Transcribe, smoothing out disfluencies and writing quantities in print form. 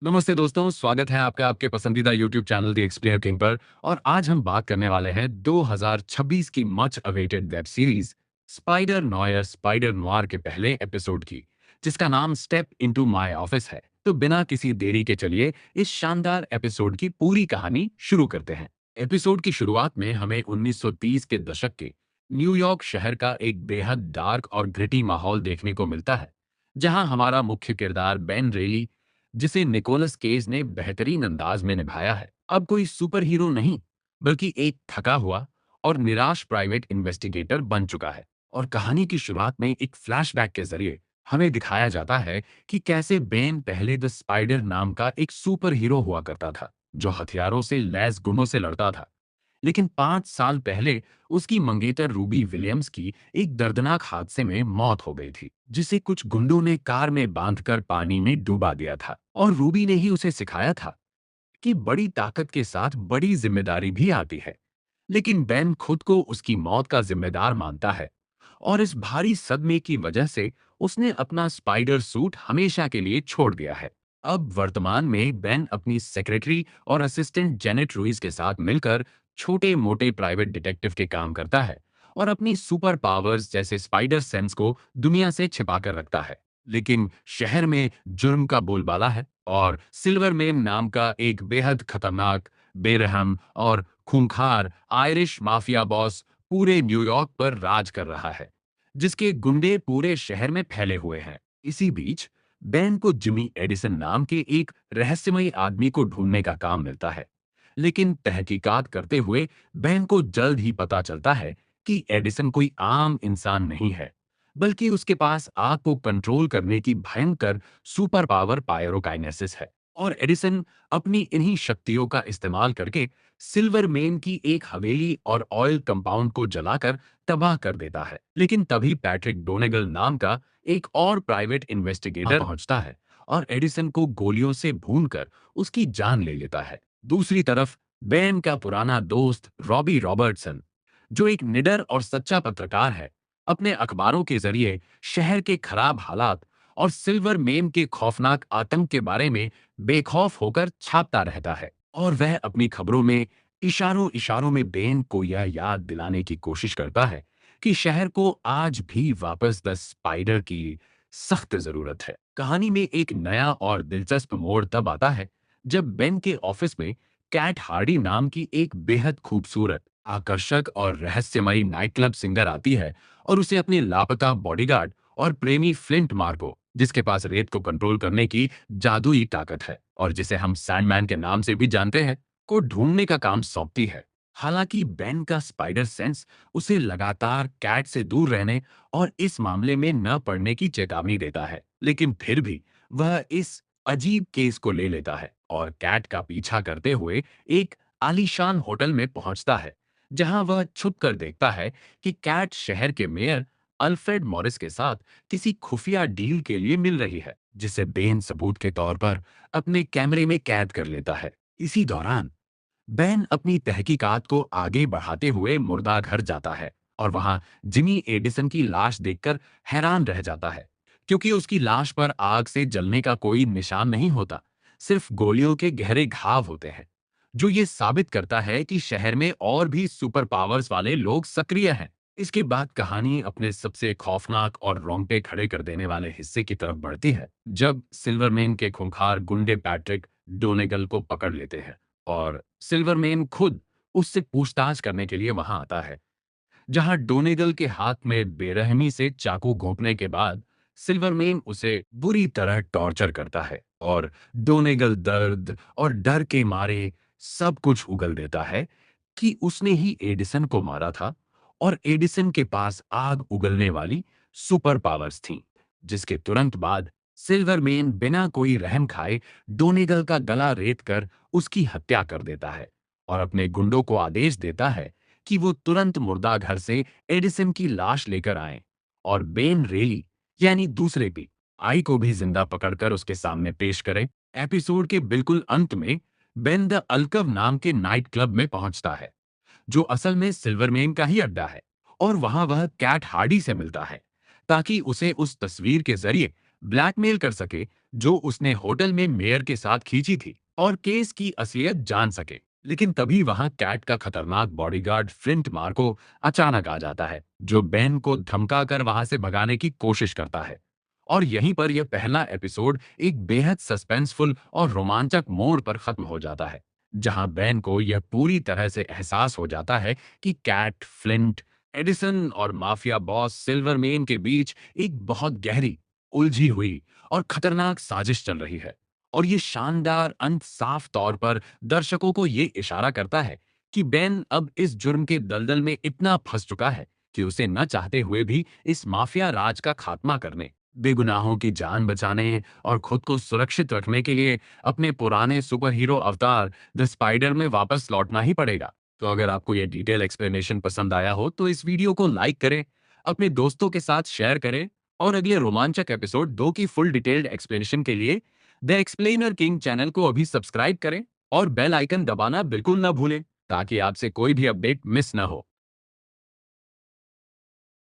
नमस्ते दोस्तों, स्वागत है आपका आपके पसंदीदा YouTube channel the explainer king पर। और आज हम बात करने वाले हैं 2026 की much awaited web series spider Noire के पहले एपिसोड की, जिसका नाम स्टेप इनटू माय ऑफिस है। तो बिना किसी देरी के चलिए इस शानदार एपिसोड की पूरी कहानी शुरू करते हैं। एपिसोड की शुरुआत में हमें 1930 के दशक के न्यूयॉर्क शहर का एक बेहद डार्क और ग्रिटी माहौल देखने को मिलता है, जहां हमारा मुख्य किरदार बेन रेली, जिसे निकोलस केज ने बेहतरीन अंदाज में निभाया है, अब कोई सुपर हीरो नहीं बल्कि एक थका हुआ और निराश प्राइवेट इन्वेस्टिगेटर बन चुका है। और कहानी की शुरुआत में एक फ्लैशबैक के जरिए हमें दिखाया जाता है कि कैसे बेन पहले द स्पाइडर नाम का एक सुपर हीरो हुआ करता था, जो हथियारों से लैस गुंडों से लड़ता था। लेकिन 5 साल पहले उसकी मंगेतर रूबी विलियम्स की एक दर्दनाक हादसे में मौत हो गई थी, जिसे कुछ गुंडों ने कार में बांधकर पानी में डुबा दिया था। और रूबी ने ही उसे सिखाया था कि बड़ी ताकत के साथ बड़ी जिम्मेदारी भी आती है। लेकिन बेन खुद को उसकी मौत का जिम्मेदार मानता है, और इस भारी सदमे की वजह से उसने अपना स्पाइडर सूट हमेशा के लिए छोड़ दिया है। अब वर्तमान में बेन अपनी सेक्रेटरी और असिस्टेंट जेनेट रुइस के साथ मिलकर छोटे मोटे प्राइवेट डिटेक्टिव के काम करता है, और अपनी सुपर पावर्स जैसे स्पाइडर सेंस को दुनिया से छिपा कर रखता है। लेकिन शहर में जुर्म का बोलबाला है, और सिल्वर मेन नाम का एक बेहद खतरनाक, बेरहम और खूंखार आयरिश माफिया बॉस पूरे न्यूयॉर्क पर राज कर रहा है, जिसके गुंडे पूरे शहर में फैले हुए हैं। इसी बीच बेन को जिमी एडिसन नाम के एक रहस्यमयी आदमी को ढूंढने का काम मिलता है। लेकिन तहकीकात करते हुए बेन को जल्द ही पता चलता है कि एडिसन कोई आम इंसान नहीं है, बल्कि उसके पास आग को कंट्रोल करने की भयंकर सुपर पावर पायरोकाइनेसिस है। और एडिसन अपनी इन्हीं शक्तियों का इस्तेमाल करके सिल्वर मेन की एक हवेली और ऑयल कंपाउंड को जलाकर तबाह कर देता है। लेकिन तभी पैट्रिक डोनेगल नाम का एक और प्राइवेट इन्वेस्टिगेटर पहुंचता है, और एडिसन को गोलियों से भूनकर उसकी जान ले लेता है। दूसरी तरफ बेन का पुराना दोस्त रॉबी रॉबर्टसन, जो एक निडर और सच्चा पत्रकार है, अपने अखबारों के जरिए शहर के खराब हालात और सिल्वर मेम के खौफनाक आतंक के बारे में बेखौफ होकर छापता रहता है। और वह अपनी खबरों में इशारों इशारों में बेन को यह याद दिलाने की कोशिश करता है कि शहर को आज भी वापस द स्पाइडर की सख्त जरूरत है। कहानी में एक नया और दिलचस्प मोड़ तब आता है जब बेन के ऑफिस में कैट हार्डी नाम की एक बेहद खूबसूरत, आकर्षक और रहस्यमयी नाइट क्लब सिंगर आती है, और उसे अपने लापता बॉडीगार्ड और प्रेमी फ्लिंट मार्को, जिसके पास रेत को कंट्रोल करने की जादुई ताकत है और जिसे हम सैंडमैन के नाम से भी जानते हैं, को ढूंढने का काम सौंपती है। हालांकि बेन का स्पाइडर सेंस उसे लगातार कैट से दूर रहने और इस मामले में न पड़ने की चेतावनी देता है, लेकिन फिर भी वह इस अजीब केस को ले लेता है और कैट का पीछा करते हुए एक आलीशान होटल में पहुंचता है, जहां वह छुप कर देखता है कि कैट शहर के मेयर अल्फ्रेड मॉरिस के साथ किसी खुफिया डील के लिए मिल रही है, जिसे बेन सबूत के तौर पर अपने कैमरे में कैद कर लेता है। इसी दौरान बेन अपनी तहकीकात को आगे बढ़ाते हुए मुर्दा घर जाता है, और वहां जिमी एडिसन की लाश देखकर हैरान रह जाता है, क्योंकि उसकी लाश पर आग से जलने का कोई निशान नहीं होता, सिर्फ गोलियों के गहरे घाव होते हैं, जो ये साबित करता है कि शहर में और भी सुपर पावर्स वाले लोग सक्रिय हैं। इसके बाद कहानी अपने सबसे खौफनाक और रोंगटे खड़े कर देने वाले हिस्से की तरफ बढ़ती है, जब सिल्वरमैन के खूंखार गुंडे पैट्रिक डोनेगल को पकड़ लेते हैं, और सिल्वरमैन खुद उससे पूछताछ करने के लिए वहां आता है, जहां डोनेगल के हाथ में बेरहमी से चाकू घोंपने के बाद सिल्वरमैन उसे बुरी तरह टॉर्चर करता है, और डोनेगल दर्द और डर के मारे सब कुछ उगल देता है कि उसने ही एडिसन को मारा था, और एडिसन के पास आग उगलने वाली सुपर पावर्स थीं। जिसके तुरंत बाद सिल्वरमैन बिना कोई रहम खाए डोनेगल का गला रेत कर उसकी हत्या कर देता है, और अपने गुंडों को आदेश देता है कि वो तुरंत मुर्दा घर से एडिसन की लाश लेकर आएं, और बेन रेली यानी दूसरे भी आई को भी जिंदा पकड़कर उसके सामने पेश करें। एपिसोड के बिल्कुल अंत में बेन द अल्कव नाम के नाइट क्लब में पहुंचता है, जो असल में सिल्वरमेन का ही अड्डा है, और वहां वह कैट हार्डी से मिलता है, ताकि उसे उस तस्वीर के जरिए ब्लैकमेल कर सके, जो उसने होटल में मेयर के साथ खींची थी, और केस की असलियत जान सके। लेकिन तभी वहां कैट का खतरनाक बॉडीगार्ड फ्लिंट मार्को अचानक आ जाता है, जो बेन को धमका कर वहां से भगाने की कोशिश करता है। और यहीं पर यह पहला एपिसोड एक बेहद सस्पेंसफुल और रोमांचक मोड़ पर खत्म हो जाता है, जहां बेन को यह पूरी तरह से एहसास हो जाता है कि कैट, फ्लिंट, एडिसन और माफिया बॉस सिल्वरमेन के बीच एक बहुत गहरी, उलझी हुई और खतरनाक साजिश चल रही है। और ये शानदार अंत साफ तौर पर दर्शकों को ये इशारा करता है कि बेन अब इस जुर्म के दलदल में इतना फंस चुका है कि उसे न चाहते हुए भी इस माफिया राज का खात्मा करने, बेगुनाहों की जान बचाने और खुद को सुरक्षित रखने के लिए अपने पुराने सुपर हीरो अवतार द स्पाइडर में वापस लौटना ही पड़ेगा। तो अगर आपको यह डिटेल एक्सप्लेनेशन पसंद आया हो तो इस वीडियो को लाइक करें, अपने दोस्तों के साथ शेयर करें, और अगले रोमांचक एपिसोड 2 की फुल डिटेल्ड एक्सप्लेनेशन के लिए द एक्सप्लेनर किंग चैनल को अभी सब्सक्राइब करें और बेल आइकन दबाना बिल्कुल ना भूलें, ताकि आपसे कोई भी अपडेट मिस ना हो।